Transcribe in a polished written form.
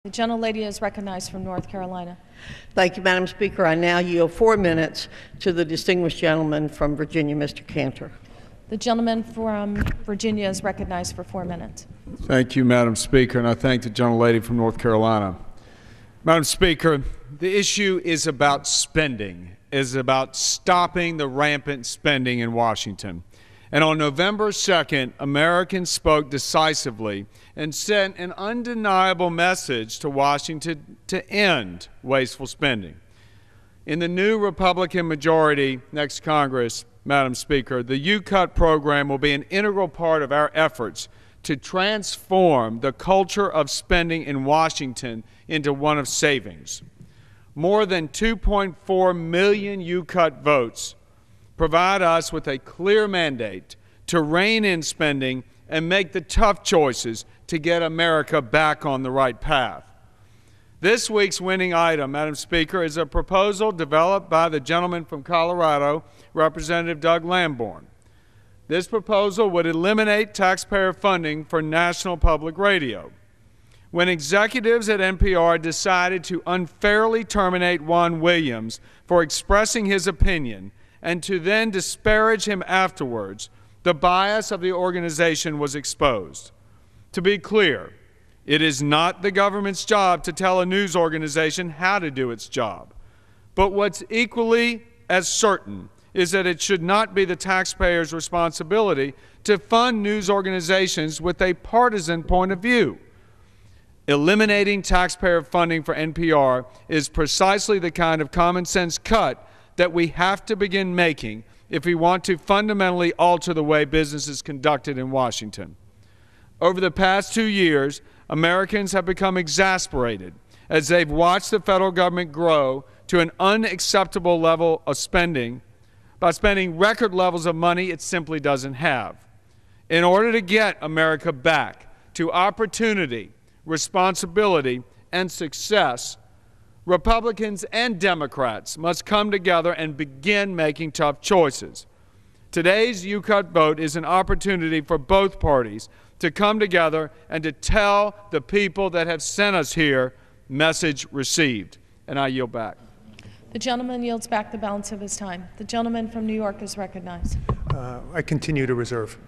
The gentlelady is recognized from North Carolina. Thank you, Madam Speaker. I now yield 4 minutes to the distinguished gentleman from Virginia, Mr. Cantor. The gentleman from Virginia is recognized for 4 minutes. Thank you, Madam Speaker, and I thank the gentlelady from North Carolina. Madam Speaker, the issue is about spending, is about stopping the rampant spending in Washington. And on November 2nd, Americans spoke decisively and sent an undeniable message to Washington to end wasteful spending. In the new Republican majority next Congress, Madam Speaker, the U-Cut program will be an integral part of our efforts to transform the culture of spending in Washington into one of savings. More than 2.4 million U-Cut votes provide us with a clear mandate to rein in spending and make the tough choices to get America back on the right path. This week's winning item, Madam Speaker, is a proposal developed by the gentleman from Colorado, Representative Doug Lamborn. This proposal would eliminate taxpayer funding for National Public Radio. When executives at NPR decided to unfairly terminate Juan Williams for expressing his opinion and to then disparage him afterwards, the bias of the organization was exposed. To be clear, it is not the government's job to tell a news organization how to do its job. But what's equally as certain is that it should not be the taxpayers' responsibility to fund news organizations with a partisan point of view. Eliminating taxpayer funding for NPR is precisely the kind of common sense cut that we have to begin making if we want to fundamentally alter the way business is conducted in Washington. Over the past 2 years, Americans have become exasperated as they've watched the federal government grow to an unacceptable level of spending by spending record levels of money it simply doesn't have. In order to get America back to opportunity, responsibility, and success, Republicans and Democrats must come together and begin making tough choices. Today's U-Cut vote is an opportunity for both parties to come together and to tell the people that have sent us here, message received. And I yield back. The gentleman yields back the balance of his time. The gentleman from New York is recognized. I continue to reserve.